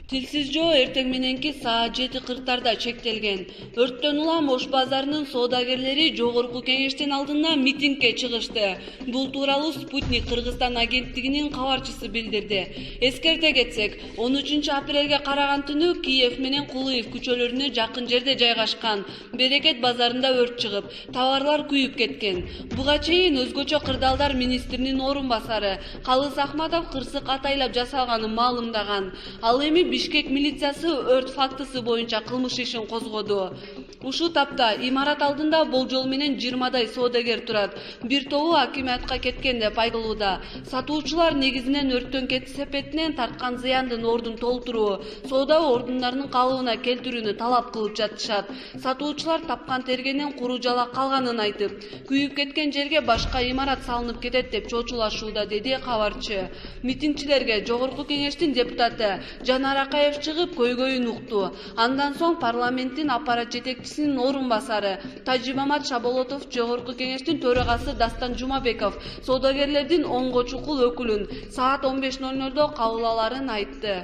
Тилсиз жоо эртең мененки саат 7:40 чектелген. Өрттөн улам Ош базарынын соодагерлери жогорку кеңештин алдына митингге чыгышты. Бул тууралуу Спутник Кыргызстан агенттигинин кабарчысы билдирди. Эскерте кетсек, 13 апрелге караган түнү Киев менен Кулуев көчөлөрүнө жакын жерде жайгашкан Берекет базарында өрт чыгып, товарлар күйүп кеткен. Буга чейин өзгөчө кырдаалдар министринин орун басары Калыс Ахматов кырсык атайлап жасалганын маалымдаган. Ал эми Бишкек милициясы өрт фактысы боюнча кылмыш ишин козгоду. Ушул тапта имарат алдында болжол менен 20дай соодагер турат. Бир тобу акимиатка кеткен деп айтылууда. Сатуучулар негизинен өрттөн сепетинен тарткан зыяндын ордун толтуруу, соода ордундарынын калыбына келтирүүнү талап кылып жатышат. Сатуучулар тапкан тергенин куру жалак калганын айтып, күйүп кеткен жерге башка имарат салынып кетет деп чочулашууда, деди кабарчы. Митингчилерге жогорку кеңештин депутаты Жанар Акаев чыгып көйгөйүн укту. Андан соң парламенттин аппарат жетекчисинин орун басары Тажимамат Шаболотов, жогорку кеңештин төрагасы Дастан Жумабеков соодагерлердин оңго чукул өкүлүн саат 15:00 кабыл аларын айтты.